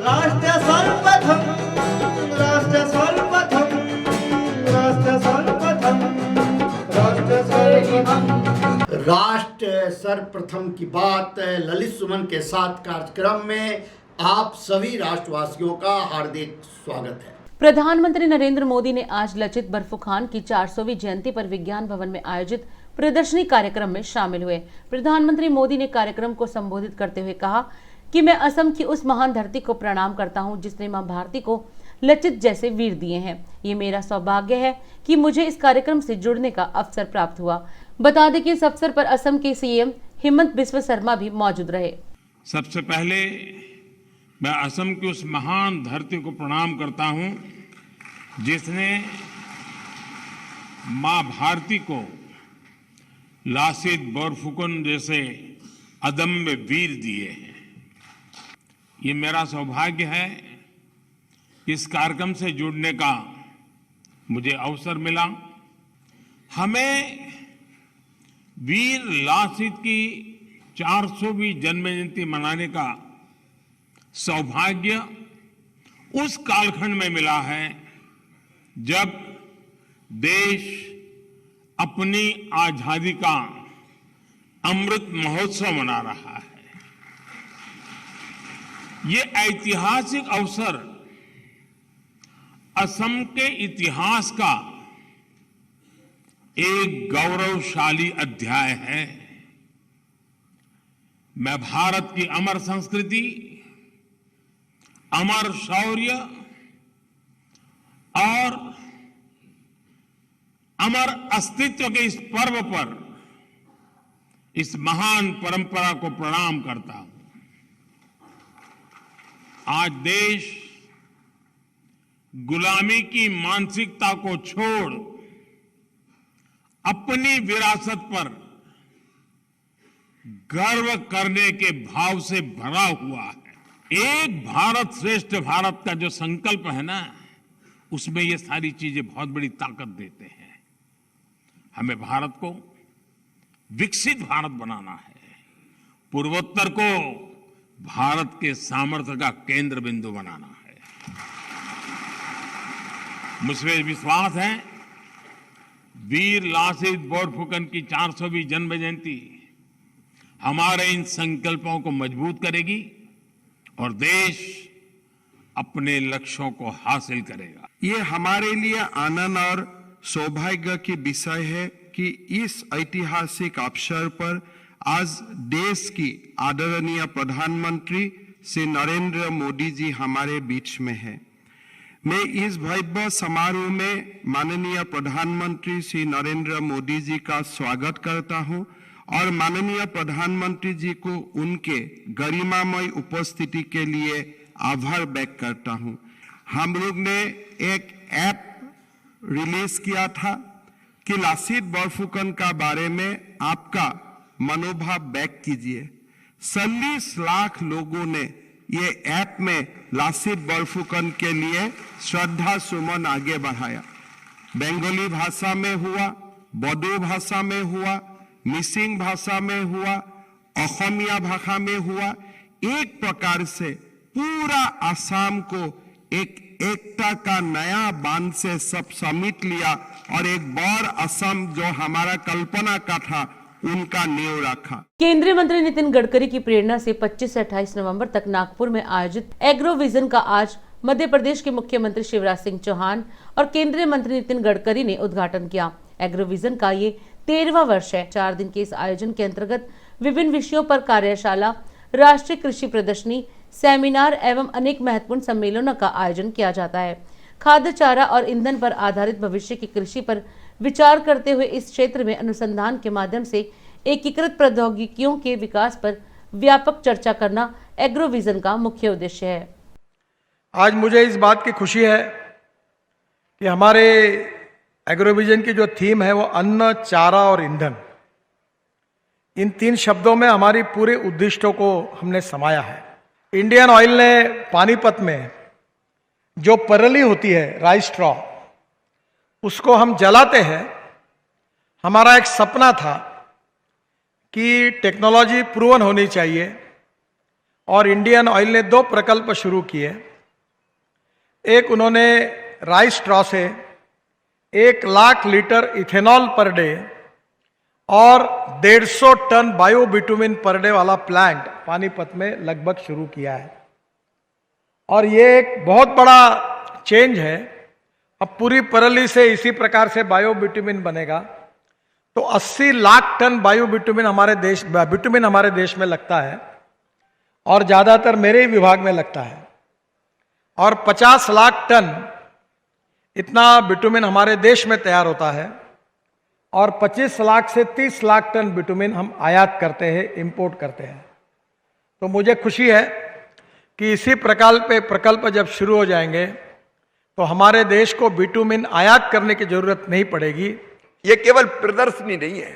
राष्ट्र सर्वप्रथम, राष्ट्र सर्वप्रथम, राष्ट्र सर्वप्रथम, राष्ट्र सर्वप्रथम। राष्ट्र सर्वप्रथम की बात ललित सुमन के साथ कार्यक्रम में आप सभी राष्ट्रवासियों का हार्दिक स्वागत है। प्रधानमंत्री नरेंद्र मोदी ने आज लचित बरफुखान की 400वीं जयंती पर विज्ञान भवन में आयोजित प्रदर्शनी कार्यक्रम में शामिल हुए। प्रधानमंत्री मोदी ने कार्यक्रम को संबोधित करते हुए कहा कि मैं असम की उस महान धरती को प्रणाम करता हूं जिसने मां भारती को लचित जैसे वीर दिए हैं। ये मेरा सौभाग्य है कि मुझे इस कार्यक्रम से जुड़ने का अवसर प्राप्त हुआ। बता दें कि इस अवसर पर असम के सीएम हिमंत बिस्वा शर्मा भी मौजूद रहे। सबसे पहले मैं असम की उस महान धरती को प्रणाम करता हूं जिसने मां भारती को लासित बोरफुकन जैसे अदम्य वीर दिए हैं। ये मेरा सौभाग्य है इस कार्यक्रम से जुड़ने का मुझे अवसर मिला। हमें वीर लासित की 400वीं जन्म जयंती मनाने का सौभाग्य उस कालखंड में मिला है जब देश अपनी आजादी का अमृत महोत्सव मना रहा है। ये ऐतिहासिक अवसर असम के इतिहास का एक गौरवशाली अध्याय है। मैं भारत की अमर संस्कृति, अमर शौर्य और अमर अस्तित्व के इस पर्व पर इस महान परंपरा को प्रणाम करता हूं। आज देश गुलामी की मानसिकता को छोड़ अपनी विरासत पर गर्व करने के भाव से भरा हुआ है। एक भारत श्रेष्ठ भारत का जो संकल्प है ना, उसमें ये सारी चीजें बहुत बड़ी ताकत देते हैं। हमें भारत को विकसित भारत बनाना है, पूर्वोत्तर को भारत के सामर्थ्य का केंद्र बिंदु बनाना है। मुझे विश्वास है वीर लासित बोरफुकन की 400वीं जन्म जयंती हमारे इन संकल्पों को मजबूत करेगी और देश अपने लक्ष्यों को हासिल करेगा। ये हमारे लिए आनंद और सौभाग्य की विषय है कि इस ऐतिहासिक अवसर पर आज देश की आदरणीय प्रधानमंत्री श्री नरेंद्र मोदी जी हमारे बीच में है। मैं इस भव्य समारोह में माननीय प्रधानमंत्री श्री नरेंद्र मोदी जी का स्वागत करता हूं और माननीय प्रधानमंत्री जी को उनके गरिमामय उपस्थिति के लिए आभार व्यक्त करता हूं। हम लोग ने एक ऐप रिलीज किया था कि लासित बोरफुकन का बारे में आपका मनोभाव व्यक्त कीजिए। 40 लाख लोगों ने ये ऐप में लासित बोरफुकन के लिए श्रद्धा सुमन आगे बढ़ाया। बंगाली भाषा में हुआ, बोडो भाषा में हुआ, मिसिंग भाषा में हुआ, असमिया भाषा में हुआ। एक प्रकार से पूरा असम को एक एकता का नया बांध से सब समेट लिया और एक बड़ा असम जो हमारा कल्पना का था उनका नींव रखा। केंद्रीय मंत्री नितिन गडकरी की प्रेरणा से 25 से 28 नवंबर तक नागपुर में आयोजित एग्रो विजन का आज मध्य प्रदेश के मुख्यमंत्री शिवराज सिंह चौहान और केंद्रीय मंत्री नितिन गडकरी ने उद्घाटन किया। एग्रो विजन का ये 13वां वर्ष है। 4 दिन के इस आयोजन के अंतर्गत विभिन्न विषयों पर कार्यशाला, राष्ट्रीय कृषि प्रदर्शनी, सेमिनार एवं अनेक महत्वपूर्ण सम्मेलनों का आयोजन किया जाता है। खाद्य, चारा और ईंधन पर आधारित भविष्य की कृषि पर विचार करते हुए इस क्षेत्र में अनुसंधान के माध्यम से एकीकृत प्रौद्योगिकियों के विकास पर व्यापक चर्चा करना एग्रो विजन का मुख्य उद्देश्य है। आज मुझे इस बात की खुशी है कि हमारे एग्रो विजन की जो थीम है वो अन्न, चारा और ईंधन, इन 3 शब्दों में हमारी पूरे उद्दिष्टों को हमने समाया है। इंडियन ऑयल ने पानीपत में जो परली होती है, राइस स्ट्रॉ, उसको हम जलाते हैं। हमारा एक सपना था कि टेक्नोलॉजी प्रूवन होनी चाहिए और इंडियन ऑयल ने 2 प्रकल्प शुरू किए। एक उन्होंने राइस स्ट्रॉ से 1 lakh litre ethanol per day और 150 ton bio bitumen per day वाला प्लांट पानीपत में लगभग शुरू किया है। और ये एक बहुत बड़ा चेंज है। अब पूरी परली से इसी प्रकार से बायो बिटुमिन बनेगा तो 80 लाख टन बायो बिटुमिन हमारे देश में लगता है और ज्यादातर मेरे ही विभाग में लगता है। और 50 लाख टन इतना बिटुमिन हमारे देश में तैयार होता है और 25 लाख से 30 लाख टन बिटुमिन हम आयात करते हैं, इंपोर्ट करते हैं। तो मुझे खुशी है कि इसी प्रकल्प जब शुरू हो जाएंगे तो हमारे देश को बिटुमिन आयात करने की जरूरत नहीं पड़ेगी। ये केवल प्रदर्शनी नहीं है।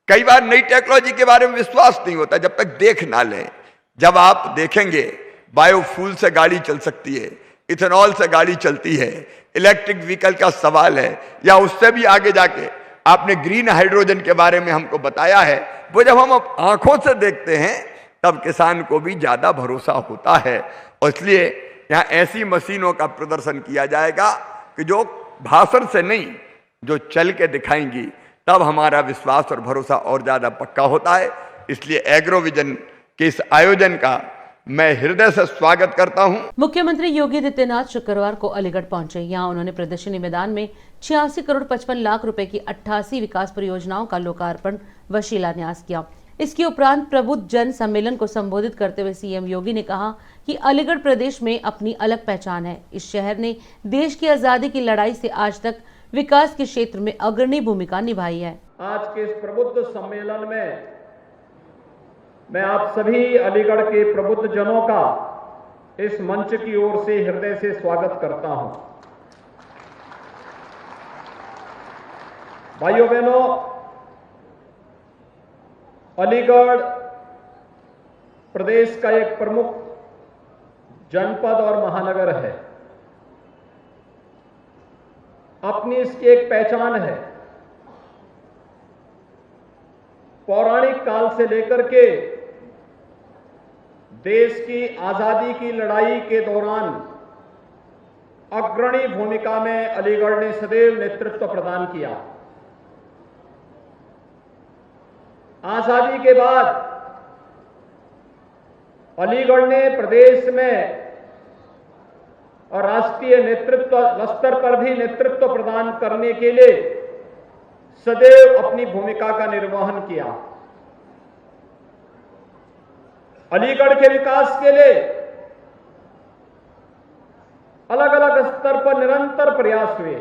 कई बार नई टेक्नोलॉजी के बारे में विश्वास नहीं होता जब तक देख ना लें। जब आप देखेंगे बायोफ्यूल से गाड़ी चल सकती है, इथेनॉल से गाड़ी चलती है, इलेक्ट्रिक व्हीकल का सवाल है, या उससे भी आगे जाके आपने ग्रीन हाइड्रोजन के बारे में हमको बताया है, वो जब हम आंखों से देखते हैं तब किसान को भी ज्यादा भरोसा होता है। और इसलिए यहाँ ऐसी मशीनों का प्रदर्शन किया जाएगा कि जो भाषण से नहीं, जो चल के दिखाएंगी, तब हमारा विश्वास और भरोसा और ज्यादा पक्का होता है। इसलिए एग्रोविजन के इस आयोजन का मैं हृदय से स्वागत करता हूं। मुख्यमंत्री योगी आदित्यनाथ शुक्रवार को अलीगढ़ पहुंचे। यहां उन्होंने प्रदर्शनी मैदान में 86 करोड़ 55 लाख रुपए की 88 विकास परियोजनाओं का लोकार्पण व शिलान्यास किया। इसके उपरांत प्रबुद्ध जन सम्मेलन को संबोधित करते हुए सीएम योगी ने कहा कि अलीगढ़ प्रदेश में अपनी अलग पहचान है। इस शहर ने देश की आजादी की लड़ाई से आज तक विकास के क्षेत्र में अग्रणी भूमिका निभाई है। आज के इस प्रबुद्ध सम्मेलन में मैं आप सभी अलीगढ़ के प्रबुद्ध जनों का इस मंच की ओर से हृदय से स्वागत करता हूं। भाइयों बहनों, अलीगढ़ प्रदेश का एक प्रमुख जनपद और महानगर है। अपनी इसकी एक पहचान है। पौराणिक काल से लेकर के देश की आजादी की लड़ाई के दौरान अग्रणी भूमिका में अलीगढ़ ने सदैव नेतृत्व प्रदान किया। आजादी के बाद अलीगढ़ ने प्रदेश में और राष्ट्रीय नेतृत्व स्तर पर भी नेतृत्व प्रदान करने के लिए सदैव अपनी भूमिका का निर्वहन किया। अलीगढ़ के विकास के लिए अलग अलग स्तर पर निरंतर प्रयास हुए।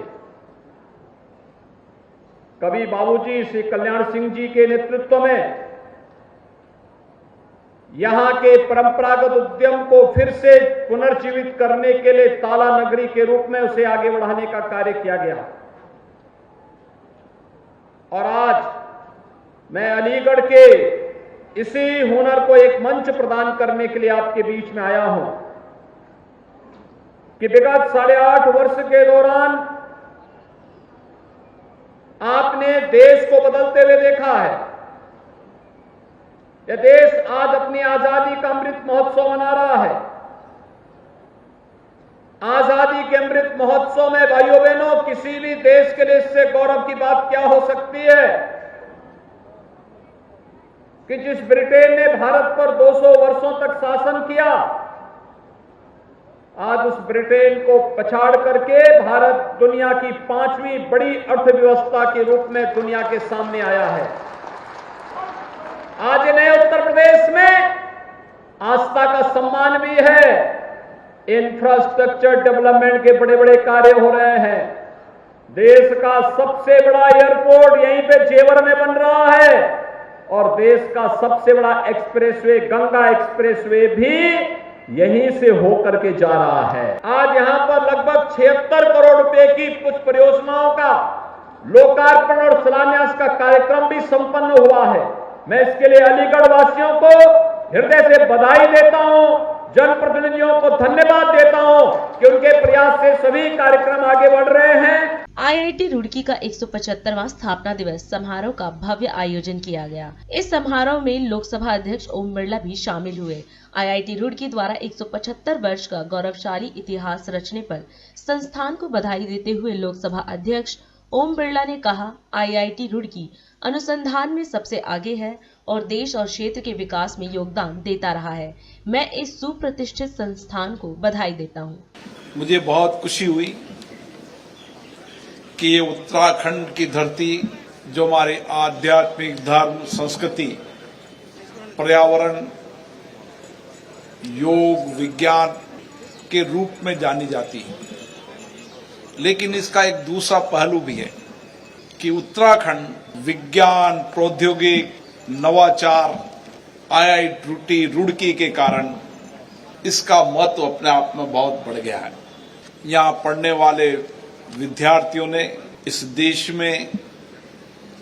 कभी बाबूजी श्री कल्याण सिंह जी के नेतृत्व में यहां के परंपरागत उद्यम को फिर से पुनर्जीवित करने के लिए ताला नगरी के रूप में उसे आगे बढ़ाने का कार्य किया गया। और आज मैं अलीगढ़ के इसी हुनर को एक मंच प्रदान करने के लिए आपके बीच में आया हूं कि विगत 8.5 वर्ष के दौरान आपने देश को बदलते हुए देखा है। यह देश आज अपनी आजादी का अमृत महोत्सव मना रहा है। आजादी के अमृत महोत्सव में भाइयों बहनों, किसी भी देश के लिए इससे गौरव की बात क्या हो सकती है कि जिस ब्रिटेन ने भारत पर 200 वर्षों तक शासन किया, आज उस ब्रिटेन को पछाड़ करके भारत दुनिया की 5वीं बड़ी अर्थव्यवस्था के रूप में दुनिया के सामने आया है। आज नए उत्तर प्रदेश में आस्था का सम्मान भी है। इंफ्रास्ट्रक्चर डेवलपमेंट के बड़े बड़े कार्य हो रहे हैं। देश का सबसे बड़ा एयरपोर्ट यहीं पे जेवर में बन रहा है और देश का सबसे बड़ा एक्सप्रेसवे गंगा एक्सप्रेसवे भी यहीं से होकर के जा रहा है। आज यहां पर लगभग 76 करोड़ रुपए की कुछ परियोजनाओं का लोकार्पण और शिलान्यास का कार्यक्रम भी संपन्न हुआ है। मैं इसके लिए अलीगढ़ वासियों को हृदय से बधाई देता हूं, जनप्रतिनिधियों को धन्यवाद देता हूं कि उनके प्रयास से सभी कार्यक्रम आगे बढ़ रहे हैं। आईआईटी रुड़की का 175वां स्थापना दिवस समारोह का भव्य आयोजन किया गया। इस समारोह में लोकसभा अध्यक्ष ओम बिरला भी शामिल हुए। आईआईटी रुड़की द्वारा 175 वर्ष का गौरवशाली इतिहास रचने पर संस्थान को बधाई देते हुए लोकसभा अध्यक्ष ओम बिरला ने कहा, आईआईटी रुड़की अनुसंधान में सबसे आगे है और देश और क्षेत्र के विकास में योगदान देता रहा है। मैं इस सुप्रतिष्ठित संस्थान को बधाई देता हूँ। मुझे बहुत खुशी हुई कि ये उत्तराखंड की धरती, जो हमारे आध्यात्मिक, धर्म, संस्कृति, पर्यावरण, योग, विज्ञान के रूप में जानी जाती है, लेकिन इसका एक दूसरा पहलू भी है कि उत्तराखंड विज्ञान, प्रौद्योगिक, नवाचार, आईआईटी रुड़की के कारण इसका महत्व अपने आप में बहुत बढ़ गया है। यहाँ पढ़ने वाले विद्यार्थियों ने इस देश में,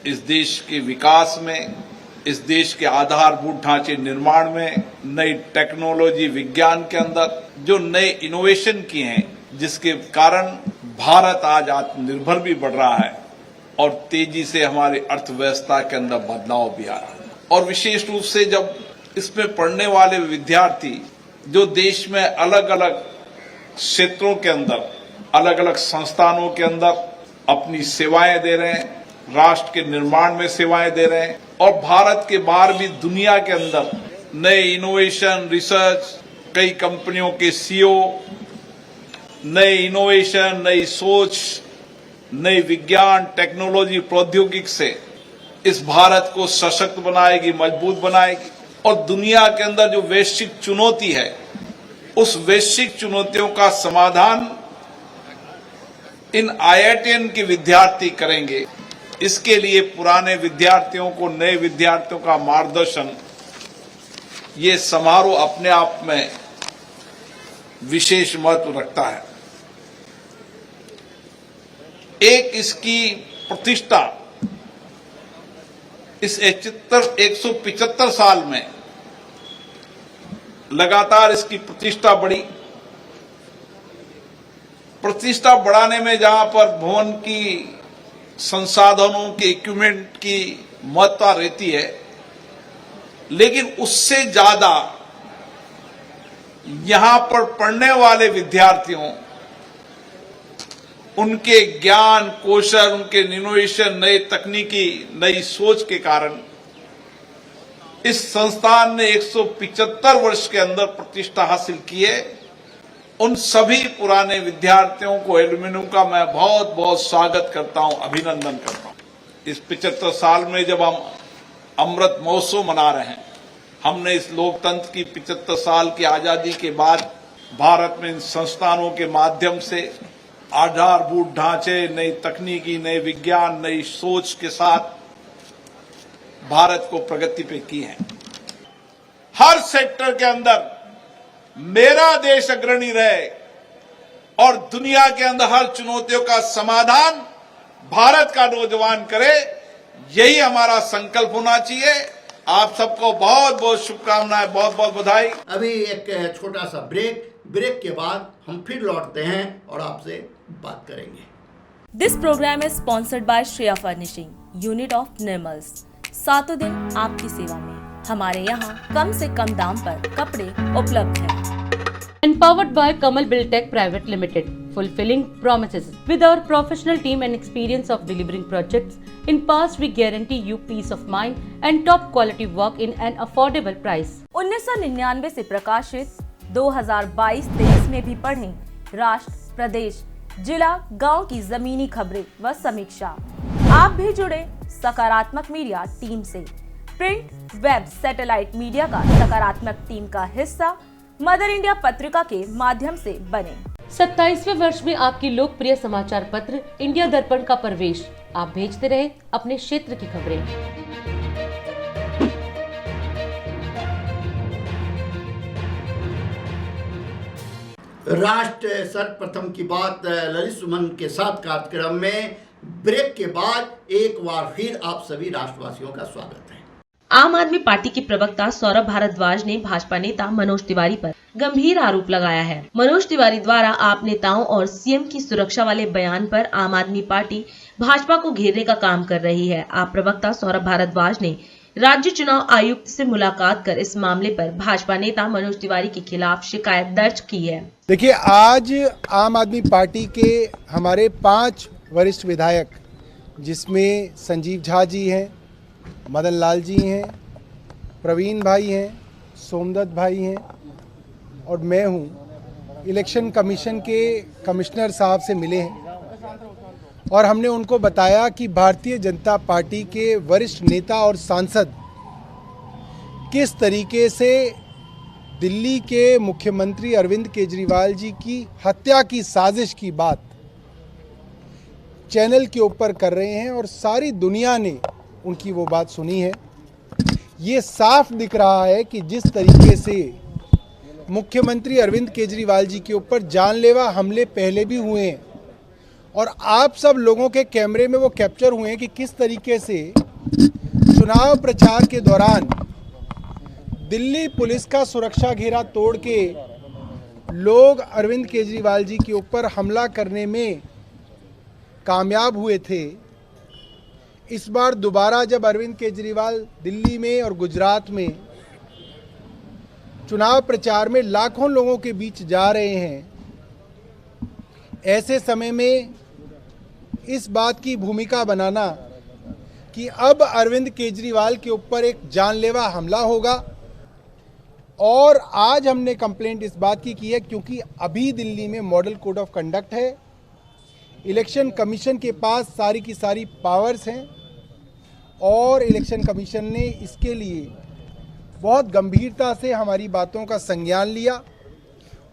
इस देश के विकास में, इस देश के आधारभूत ढांचे निर्माण में, नई टेक्नोलॉजी, विज्ञान के अंदर जो नए इनोवेशन किए हैं, जिसके कारण भारत आज आत्मनिर्भर भी बढ़ रहा है और तेजी से हमारी अर्थव्यवस्था के अंदर बदलाव भी आ रहा है। और विशेष रूप से जब इसमें पढ़ने वाले विद्यार्थी जो देश में अलग अलग क्षेत्रों के अंदर, अलग अलग संस्थानों के अंदर अपनी सेवाएं दे रहे हैं, राष्ट्र के निर्माण में सेवाएं दे रहे हैं और भारत के बाहर भी दुनिया के अंदर नए इनोवेशन, रिसर्च, कई कंपनियों के सीईओ, नए इनोवेशन, नई सोच, नई विज्ञान, टेक्नोलॉजी, प्रौद्योगिकी से इस भारत को सशक्त बनाएगी, मजबूत बनाएगी और दुनिया के अंदर जो वैश्विक चुनौती है, उस वैश्विक चुनौतियों का समाधान इन आईआईटीएन के विद्यार्थी करेंगे। इसके लिए पुराने विद्यार्थियों को, नए विद्यार्थियों का मार्गदर्शन, ये समारोह अपने आप में विशेष महत्व रखता है। एक इसकी प्रतिष्ठा इस 175 साल में लगातार इसकी प्रतिष्ठा बढ़ी। प्रतिष्ठा बढ़ाने में जहां पर भवन की संसाधनों के इक्विपमेंट की महत्ता रहती है, लेकिन उससे ज्यादा यहां पर पढ़ने वाले विद्यार्थियों, उनके ज्ञान, कौशल, उनके इनोवेशन, नए तकनीकी, नई सोच के कारण इस संस्थान ने 175 वर्ष के अंदर प्रतिष्ठा हासिल की है। उन सभी पुराने विद्यार्थियों को, एल्युमिनियम का मैं बहुत बहुत स्वागत करता हूं, अभिनंदन करता हूं। इस 75 साल में जब हम अमृत महोत्सव मना रहे हैं, हमने इस लोकतंत्र की 75 साल की आजादी के बाद भारत में इन संस्थानों के माध्यम से आधारभूत ढांचे, नई तकनीकी, नए विज्ञान, नई सोच के साथ भारत को प्रगति पे की है। हर सेक्टर के अंदर मेरा देश अग्रणी रहे और दुनिया के अंदर हर चुनौतियों का समाधान भारत का नौजवान करे, यही हमारा संकल्प होना चाहिए। आप सबको बहुत बहुत शुभकामनाएं, बहुत बहुत बधाई। अभी एक छोटा सा ब्रेक के बाद हम फिर लौटते हैं और आपसे बात करेंगे। This program is sponsored by Shreya furnishing, unit of Nirmals. सातों दिन आपकी सेवा में। हमारे यहाँ कम से कम दाम पर कपड़े उपलब्ध हैं। Empowered by Kamal Buildtech Private Limited, fulfilling promises. With our professional team and experience of delivering projects, in past we guarantee you peace of mind and top quality work in an affordable price. 1999 से प्रकाशित 2022-23 में भी पढ़ें राष्ट्र, प्रदेश, जिला, गांव की जमीनी खबरें व समीक्षा। आप भी जुड़े सकारात्मक मीडिया टीम से। प्रिंट, वेब, सैटेलाइट मीडिया का सकारात्मक टीम का हिस्सा मदर इंडिया पत्रिका के माध्यम से बने। 27वें वर्ष में आपकी लोकप्रिय समाचार पत्र इंडिया दर्पण का प्रवेश। आप भेजते रहे अपने क्षेत्र की खबरें। राष्ट्र सर्वप्रथम की बात ललित सुमन के साथ कार्यक्रम में ब्रेक के बाद एक बार फिर आप सभी राष्ट्रवासियों का स्वागत है। आम आदमी पार्टी के प्रवक्ता सौरभ भारद्वाज ने भाजपा नेता मनोज तिवारी पर गंभीर आरोप लगाया है। मनोज तिवारी द्वारा आप नेताओं और सीएम की सुरक्षा वाले बयान पर आम आदमी पार्टी भाजपा को घेरने का काम कर रही है। आप प्रवक्ता सौरभ भारद्वाज ने राज्य चुनाव आयुक्त से मुलाकात कर इस मामले पर भाजपा नेता मनोज तिवारी के खिलाफ शिकायत दर्ज की है। देखिए, आज आम आदमी पार्टी के हमारे 5 वरिष्ठ विधायक, जिसमें संजीव झा जी हैं, मदन लाल जी हैं, प्रवीण भाई हैं, सोमदत्त भाई हैं और मैं हूँ, इलेक्शन कमीशन के कमिश्नर साहब से मिले हैं और हमने उनको बताया कि भारतीय जनता पार्टी के वरिष्ठ नेता और सांसद किस तरीके से दिल्ली के मुख्यमंत्री अरविंद केजरीवाल जी की हत्या की साजिश की बात चैनल के ऊपर कर रहे हैं और सारी दुनिया ने उनकी वो बात सुनी है। ये साफ दिख रहा है कि जिस तरीके से मुख्यमंत्री अरविंद केजरीवाल जी के ऊपर जानलेवा हमले पहले भी हुए हैं और आप सब लोगों के कैमरे में वो कैप्चर हुए हैं कि किस तरीके से चुनाव प्रचार के दौरान दिल्ली पुलिस का सुरक्षा घेरा तोड़ के लोग अरविंद केजरीवाल जी के ऊपर हमला करने में कामयाब हुए थे। इस बार दोबारा जब अरविंद केजरीवाल दिल्ली में और गुजरात में चुनाव प्रचार में लाखों लोगों के बीच जा रहे हैं, ऐसे समय में इस बात की भूमिका बनाना कि अब अरविंद केजरीवाल के ऊपर एक जानलेवा हमला होगा। और आज हमने कंप्लेंट इस बात की है क्योंकि अभी दिल्ली में मॉडल कोड ऑफ कंडक्ट है, इलेक्शन कमीशन के पास सारी की सारी पावर्स हैं और इलेक्शन कमीशन ने इसके लिए बहुत गंभीरता से हमारी बातों का संज्ञान लिया।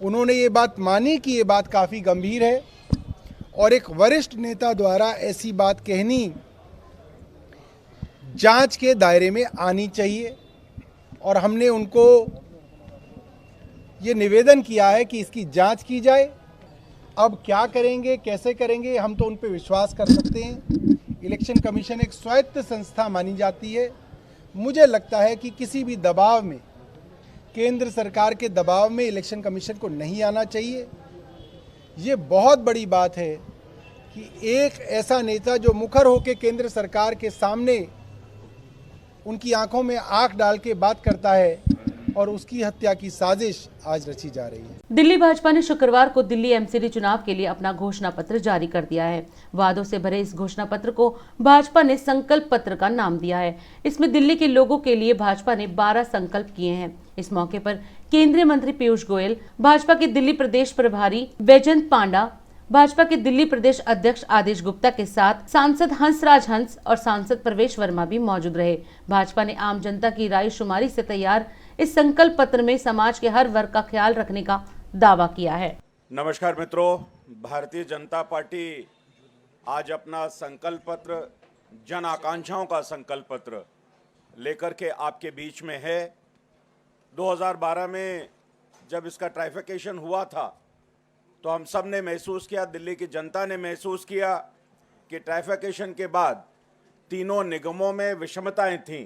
उन्होंने ये बात मानी कि ये बात काफ़ी गंभीर है और एक वरिष्ठ नेता द्वारा ऐसी बात कहनी जांच के दायरे में आनी चाहिए और हमने उनको ये निवेदन किया है कि इसकी जांच की जाए। अब क्या करेंगे, कैसे करेंगे, हम तो उन पर विश्वास कर सकते हैं। इलेक्शन कमीशन एक स्वायत्त संस्था मानी जाती है। मुझे लगता है कि किसी भी दबाव में, केंद्र सरकार के दबाव में इलेक्शन कमीशन को नहीं आना चाहिए। ये बहुत बड़ी बात है कि एक ऐसा नेता जो मुखर होकर केंद्र सरकार के सामने उनकी आंखों में आंख डाल के बात करता है और उसकी हत्या की साजिश आज रची जा रही है। दिल्ली भाजपा ने शुक्रवार को दिल्ली एमसीडी चुनाव के लिए अपना घोषणा पत्र जारी कर दिया है। वादों से भरे इस घोषणा पत्र को भाजपा ने संकल्प पत्र का नाम दिया है। इसमें दिल्ली के लोगों के लिए भाजपा ने 12 संकल्प किए हैं। इस मौके पर केंद्रीय मंत्री पीयूष गोयल, भाजपा के दिल्ली प्रदेश प्रभारी वैजयंत पांडा, भाजपा के दिल्ली प्रदेश अध्यक्ष आदेश गुप्ता के साथ सांसद हंसराज हंस और सांसद प्रवेश वर्मा भी मौजूद रहे। भाजपा ने आम जनता की राय शुमारी से तैयार इस संकल्प पत्र में समाज के हर वर्ग का ख्याल रखने का दावा किया है। नमस्कार मित्रों, भारतीय जनता पार्टी आज अपना संकल्प पत्र, जन आकांक्षाओं का संकल्प पत्र लेकर के आपके बीच में है। 2012 में जब इसका ट्राइफिकेशन हुआ था तो हम सब ने महसूस किया, दिल्ली की जनता ने महसूस किया कि ट्राइफिकेशन के बाद तीनों निगमों में विषमताएं थीं।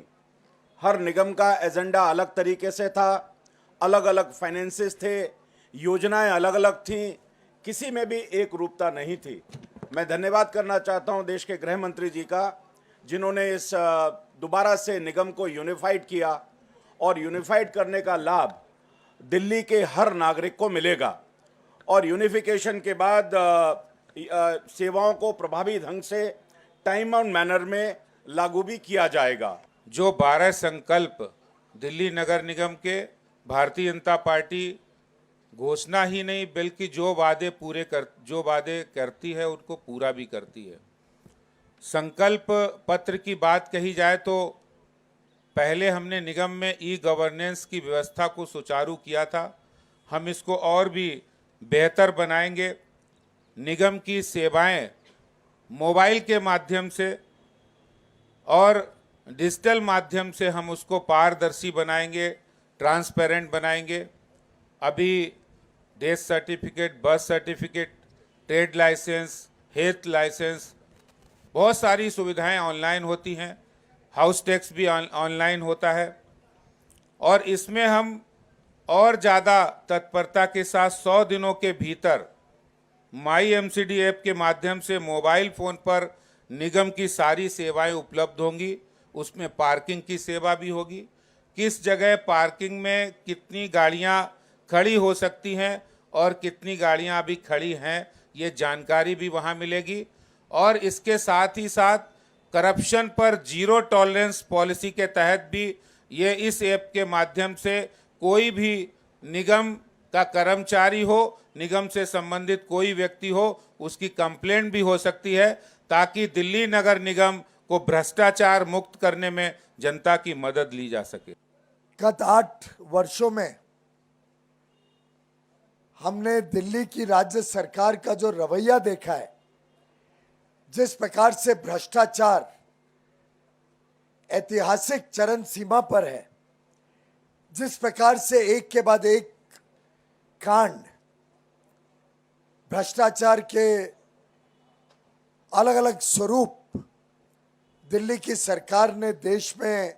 हर निगम का एजेंडा अलग तरीके से था, अलग अलग फाइनेंसेस थे, योजनाएं अलग अलग थीं, किसी में भी एक रूपता नहीं थी। मैं धन्यवाद करना चाहता हूं देश के गृह मंत्री जी का, जिन्होंने इस दोबारा से निगम को यूनिफाइड किया और यूनिफाइड करने का लाभ दिल्ली के हर नागरिक को मिलेगा और यूनिफिकेशन के बाद सेवाओं को प्रभावी ढंग से टाइम और मैनर में लागू भी किया जाएगा। जो 12 संकल्प दिल्ली नगर निगम के भारतीय जनता पार्टी घोषणा ही नहीं बल्कि जो वादे करती है उनको पूरा भी करती है। संकल्प पत्र की बात कही जाए तो पहले हमने निगम में ई गवर्नेंस की व्यवस्था को सुचारू किया था, हम इसको और भी बेहतर बनाएंगे। निगम की सेवाएं मोबाइल के माध्यम से और डिजिटल माध्यम से हम उसको पारदर्शी बनाएंगे, ट्रांसपेरेंट बनाएंगे। अभी death certificate, birth certificate, trade licence, health licence, बहुत सारी सुविधाएं ऑनलाइन होती हैं। हाउस टैक्स भी ऑनलाइन होता है और इसमें हम और ज़्यादा तत्परता के साथ 100 दिनों के भीतर माई एमसीडी ऐप के माध्यम से मोबाइल फ़ोन पर निगम की सारी सेवाएं उपलब्ध होंगी। उसमें पार्किंग की सेवा भी होगी, किस जगह पार्किंग में कितनी गाड़ियां खड़ी हो सकती हैं और कितनी गाड़ियां अभी खड़ी हैं, ये जानकारी भी वहां मिलेगी। और इसके साथ ही साथ करप्शन पर जीरो टॉलरेंस पॉलिसी के तहत भी ये इस ऐप के माध्यम से कोई भी निगम का कर्मचारी हो, निगम से संबंधित कोई व्यक्ति हो, उसकी कंप्लेंट भी हो सकती है, ताकि दिल्ली नगर निगम को भ्रष्टाचार मुक्त करने में जनता की मदद ली जा सके। गत 8 वर्षों में हमने दिल्ली की राज्य सरकार का जो रवैया देखा है, जिस प्रकार से भ्रष्टाचार ऐतिहासिक चरम सीमा पर है, जिस प्रकार से एक के बाद एक कांड भ्रष्टाचार के अलग अलग स्वरूप दिल्ली की सरकार ने देश में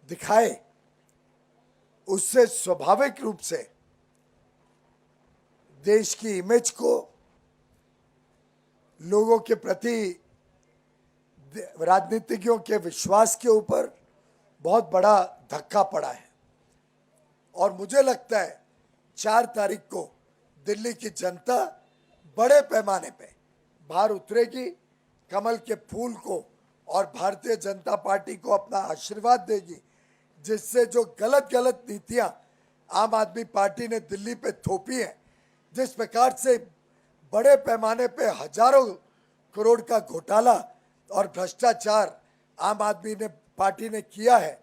दिखाए, उससे स्वाभाविक रूप से देश की इमेज को, लोगों के प्रति राजनीतिज्ञों के विश्वास के ऊपर बहुत बड़ा धक्का पड़ा है। और मुझे लगता है 4 तारीख को दिल्ली की जनता बड़े पैमाने पे बाहर उतरेगी, कमल के फूल को और भारतीय जनता पार्टी को अपना आशीर्वाद देगी, जिससे जो गलत नीतियां आम आदमी पार्टी ने दिल्ली पे थोपी हैं, जिस प्रकार से बड़े पैमाने पे हजारों करोड़ का घोटाला और भ्रष्टाचार आम आदमी ने पार्टी ने किया है,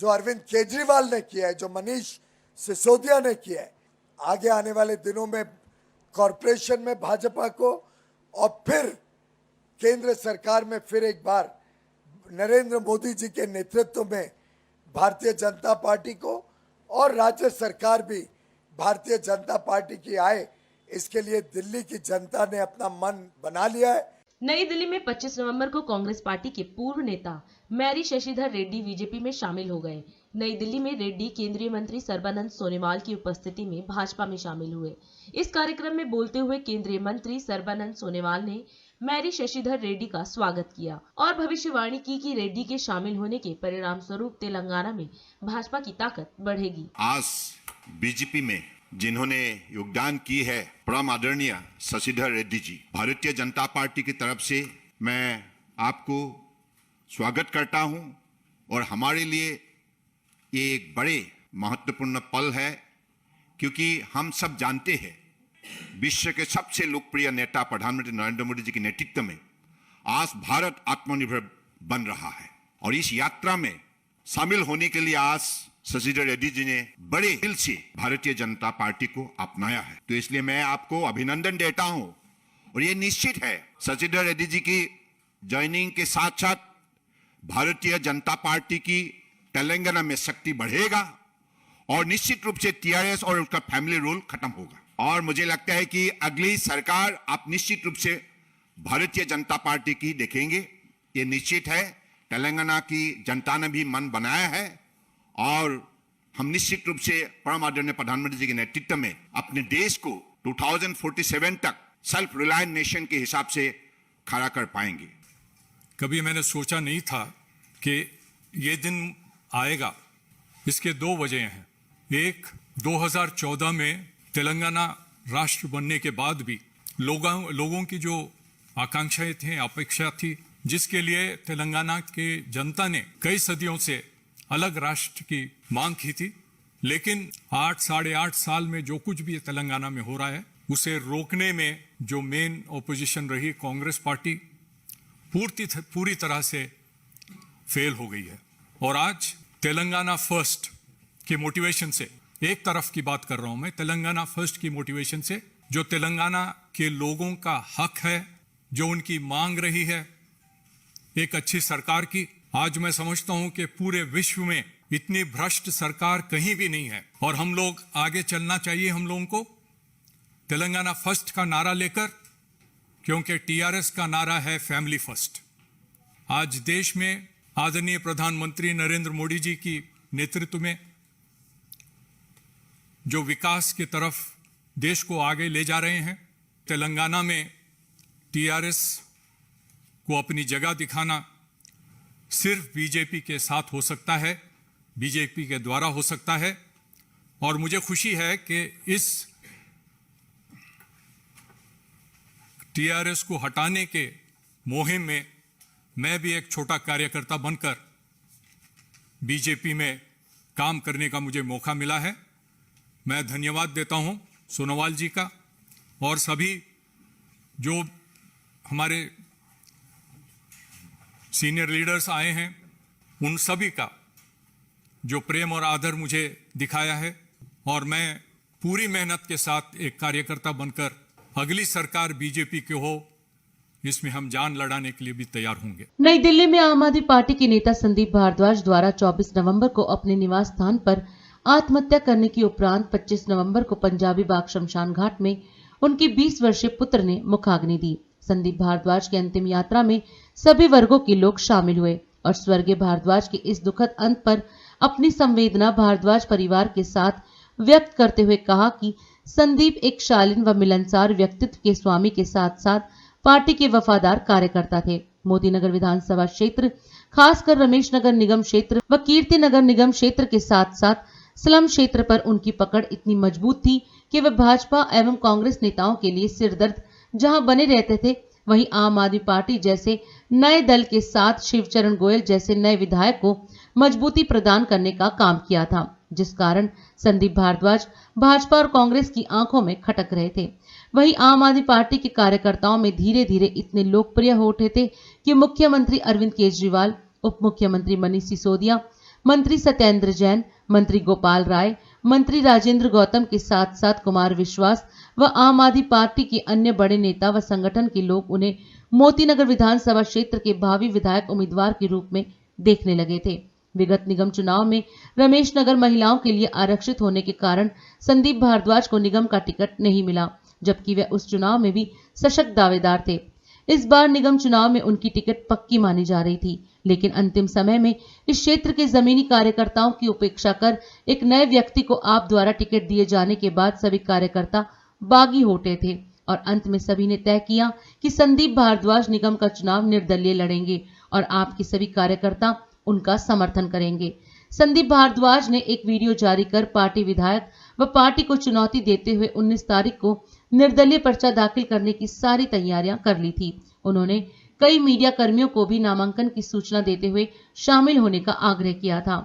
जो अरविंद केजरीवाल ने किया है, जो मनीष सिसोदिया ने किया है, आगे आने वाले दिनों में कॉरपोरेशन में भाजपा को और फिर केंद्र सरकार में फिर एक बार नरेंद्र मोदी जी के नेतृत्व में भारतीय जनता पार्टी को, और राज्य सरकार भी भारतीय जनता पार्टी की आए, इसके लिए दिल्ली की जनता ने अपना मन बना लिया है। नई दिल्ली में 25 नवंबर को कांग्रेस पार्टी के पूर्व नेता मैरी शशिधर रेड्डी बीजेपी में शामिल हो गए। नई दिल्ली में रेड्डी केंद्रीय मंत्री सर्बानंद सोनोवाल की उपस्थिति में भाजपा में शामिल हुए। इस कार्यक्रम में बोलते हुए केंद्रीय मंत्री सर्बानंद सोनोवाल ने मैरी शशिधर रेड्डी का स्वागत किया और भविष्यवाणी की कि रेड्डी के शामिल होने के परिणाम स्वरूप तेलंगाना में भाजपा की ताकत बढ़ेगी। आज बीजेपी में जिन्होंने योगदान की है परम आदरणीय शशिधर रेड्डी जी, भारतीय जनता पार्टी की तरफ से मैं आपको स्वागत करता हूं। और हमारे लिए ये एक बड़े महत्वपूर्ण पल है, क्योंकि हम सब जानते हैं विश्व के सबसे लोकप्रिय नेता प्रधानमंत्री नरेंद्र मोदी जी के नेतृत्व में आज भारत आत्मनिर्भर बन रहा है, और इस यात्रा में शामिल होने के लिए आज शशिधर रेड्डी जी ने बड़े दिल से भारतीय जनता पार्टी को अपनाया है। तो इसलिए मैं आपको अभिनंदन देता हूं। और ये निश्चित है शशिधर रेड्डी जी की ज्वाइनिंग के साथ साथ भारतीय जनता पार्टी की तेलंगाना में शक्ति बढ़ेगा और निश्चित रूप से टीआरएस और उसका फैमिली रूल खत्म होगा। और मुझे लगता है कि अगली सरकार आप निश्चित रूप से भारतीय जनता पार्टी की देखेंगे, ये निश्चित है। तेलंगाना की जनता ने भी मन बनाया है और हम निश्चित रूप से परम आदरणीय प्रधानमंत्री जी के नेतृत्व में अपने देश को 2047 तक सेल्फ रिलायंट नेशन के हिसाब से खड़ा कर पाएंगे। कभी मैंने सोचा नहीं था कि ये दिन आएगा। इसके 2 वजह हैं। एक, 2014 में तेलंगाना राष्ट्र बनने के बाद भी लोगों की जो आकांक्षाएं थी, अपेक्षा थी, जिसके लिए तेलंगाना के जनता ने कई सदियों से अलग राष्ट्र की मांग की थी। लेकिन 8-8.5 साल में जो कुछ भी तेलंगाना में हो रहा है, उसे रोकने में जो मेन ओपोजिशन रही कांग्रेस पार्टी पूरी तरह से फेल हो गई है। और आज तेलंगाना फर्स्ट के मोटिवेशन से, एक तरफ की बात कर रहा हूं मैं, तेलंगाना फर्स्ट की मोटिवेशन से जो तेलंगाना के लोगों का हक है, जो उनकी मांग रही है एक अच्छी सरकार की, आज मैं समझता हूं कि पूरे विश्व में इतनी भ्रष्ट सरकार कहीं भी नहीं है। और हम लोग आगे चलना चाहिए, हम लोगों को तेलंगाना फर्स्ट का नारा लेकर, क्योंकि टीआरएस का नारा है फैमिली फर्स्ट। आज देश में आदरणीय प्रधानमंत्री नरेंद्र मोदी जी की नेतृत्व में जो विकास की तरफ देश को आगे ले जा रहे हैं। तेलंगाना में टीआरएस को अपनी जगह दिखाना सिर्फ बीजेपी के साथ हो सकता है, बीजेपी के द्वारा हो सकता है। और मुझे खुशी है कि इस टीआरएस को हटाने के मुहिम में मैं भी एक छोटा कार्यकर्ता बनकर बीजेपी में काम करने का मुझे मौका मिला है। मैं धन्यवाद देता हूं सोनोवाल जी का और सभी जो हमारे सीनियर लीडर्स आए हैं, उन सभी का जो प्रेम और आदर मुझे दिखाया है। और मैं पूरी मेहनत के साथ एक कार्यकर्ता बनकर अगली सरकार बीजेपी की हो, इसमें हम जान लड़ाने के लिए भी तैयार होंगे। नई दिल्ली में आम आदमी पार्टी के नेता संदीप भारद्वाज द्वारा 24 नवंबर को अपने निवास स्थान पर आत्महत्या करने के उपरांत 25 नवंबर को पंजाबी बाग शमशान घाट में उनके 20 वर्षीय पुत्र ने मुखाग्नि दी। संदीप भारद्वाज की अंतिम यात्रा में सभी वर्गों के लोग शामिल हुए और स्वर्गीय भारद्वाज के इस दुखद अंत पर अपनी संवेदना भारद्वाज परिवार के साथ व्यक्त करते हुए कहा कि संदीप एक शालीन व मिलनसार व्यक्तित्व के स्वामी के साथ साथ पार्टी के वफादार कार्यकर्ता थे। मोदी नगर विधानसभा क्षेत्र, खासकर रमेश नगर निगम क्षेत्र व कीर्ति नगर निगम क्षेत्र के साथ साथ स्लम क्षेत्र पर उनकी पकड़ इतनी मजबूत थी कि वे भाजपा एवं कांग्रेस नेताओं के लिए सिरदर्द जहां बने रहते थे, वहीं आम आदमी पार्टी जैसे नए दल के साथ शिवचरण गोयल जैसे नए विधायक को मजबूती प्रदान करने का काम किया था, जिस कारण संदीप भारद्वाज भाजपा और कांग्रेस की आंखों में खटक रहे थे। वहीं आम आदमी पार्टी के कार्यकर्ताओं में धीरे धीरे इतने लोकप्रिय हो उठे थे कि मुख्यमंत्री अरविंद केजरीवाल, उप मुख्यमंत्री मनीष सिसोदिया, मंत्री सत्येंद्र जैन, मंत्री गोपाल राय, मंत्री राजेंद्र गौतम के साथ साथ कुमार विश्वास व आम आदमी पार्टी के अन्य बड़े नेता व संगठन के लोग उन्हें मोतीनगर विधानसभा क्षेत्र के भावी विधायक उम्मीदवार के रूप में देखने लगे थे। विगत निगम चुनाव में रमेश नगर महिलाओं के लिए आरक्षित होने के कारण संदीप भारद्वाज को निगम का टिकट नहीं मिला, जबकि वे उस चुनाव में भी सशक्त दावेदार थे। इस बार निगम चुनाव में उनकी टिकट पक्की मानी जा रही थी, लेकिन अंतिम समय में इस क्षेत्र के जमीनी कार्यकर्ताओं की उपेक्षा कर एक नए व्यक्ति को आप द्वारा टिकट दिए जाने के बाद सभी कार्यकर्ता बागी हो उठे थे और अंत में सभी ने तय किया कि संदीप भारद्वाज निगम का चुनाव निर्दलीय लड़ेंगे और आपके सभी कार्यकर्ता उनका समर्थन करेंगे। संदीप भारद्वाज ने एक वीडियो जारी कर पार्टी विधायक व पार्टी को चुनौती देते हुए 19 तारीख को निर्दलीय पर्चा दाखिल करने की सारी तैयारियां कर ली थी। उन्होंने कई मीडिया कर्मियों को भी नामांकन की सूचना देते हुए शामिल होने का आग्रह किया था।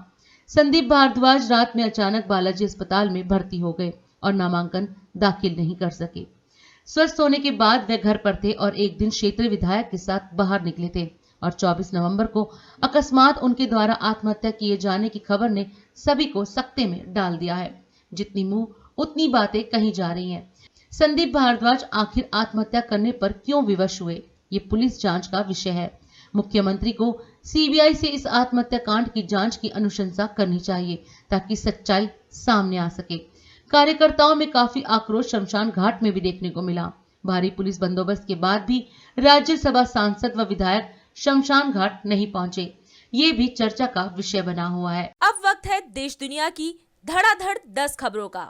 संदीप भारद्वाज रात में अचानक बालाजी अस्पताल में भर्ती हो गए और नामांकन दाखिल नहीं कर सके। स्वस्थ होने के बाद वे घर पर थे और एक दिन क्षेत्रीय विधायक के साथ बाहर निकले थे और 24 नवंबर को अकस्मात उनके द्वारा आत्महत्या किए जाने की खबर ने सभी को सकते में डाल दिया है। जितनी मुंह उतनी बातें कही जा रही हैं। संदीप भारद्वाज आखिर आत्महत्या करने पर क्यों विवश हुए, ये पुलिस जांच का विषय है। मुख्यमंत्री को सीबीआई से इस आत्महत्या कांड की जांच की अनुशंसा करनी चाहिए ताकि सच्चाई सामने आ सके। कार्यकर्ताओं में काफी आक्रोश शमशान घाट में भी देखने को मिला। भारी पुलिस बंदोबस्त के बाद भी राज्यसभा सांसद व विधायक शमशान घाट नहीं पहुंचे, ये भी चर्चा का विषय बना हुआ है। अब वक्त है देश दुनिया की धड़ाधड़ 10 खबरों का।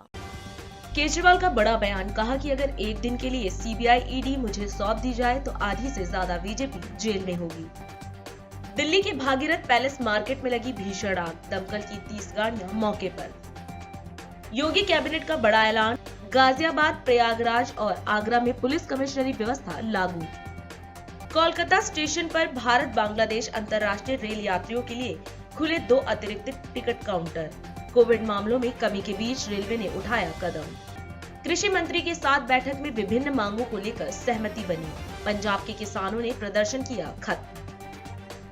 केजरीवाल का बड़ा बयान, कहा कि अगर एक दिन के लिए सीबीआई ईडी मुझे सौंप दी जाए तो आधी से ज्यादा बीजेपी जेल में होगी। दिल्ली के भागीरथ पैलेस मार्केट में लगी भीषण आग, दमकल की 30 गाड़ियां मौके पर। योगी कैबिनेट का बड़ा ऐलान, गाजियाबाद, प्रयागराज और आगरा में पुलिस कमिश्नरी व्यवस्था लागू। कोलकाता स्टेशन पर भारत बांग्लादेश अंतर्राष्ट्रीय रेल यात्रियों के लिए खुले 2 अतिरिक्त टिकट काउंटर। कोविड मामलों में कमी के बीच रेलवे ने उठाया कदम। कृषि मंत्री के साथ बैठक में विभिन्न मांगों को लेकर सहमति बनी। पंजाब के किसानों ने प्रदर्शन किया खत।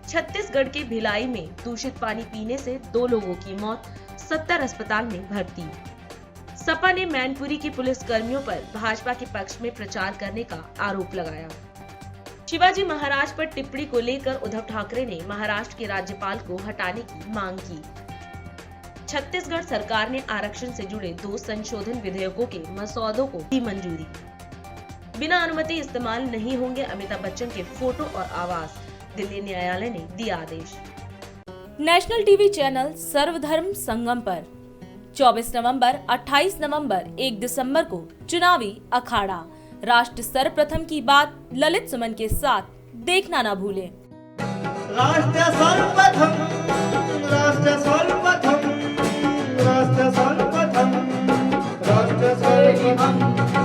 छत्तीसगढ़ के भिलाई में दूषित पानी पीने से 2 लोगों की मौत, 70 अस्पताल में भर्ती। सपा ने मैनपुरी के पुलिस कर्मियों पर भाजपा के पक्ष में प्रचार करने का आरोप लगाया। शिवाजी महाराज पर टिप्पणी को लेकर उद्धव ठाकरे ने महाराष्ट्र के राज्यपाल को हटाने की मांग की। छत्तीसगढ़ सरकार ने आरक्षण से जुड़े 2 संशोधन विधेयकों के मसौदों को दी मंजूरी। बिना अनुमति इस्तेमाल नहीं होंगे अमिताभ बच्चन के फोटो और आवाज, दिल्ली न्यायालय ने दिया आदेश। नेशनल टीवी चैनल सर्वधर्म संगम पर 24 नवंबर, 28 नवंबर, 1 दिसंबर को चुनावी अखाड़ा। राष्ट्र सर्वप्रथम की बात ललित सुमन के साथ देखना ना भूलें। राष्ट्र सर्वप्रथम, राष्ट्र सर्वप्रथम, राष्ट्र सर्वप्रथम, राष्ट्र सर्वप्रथम।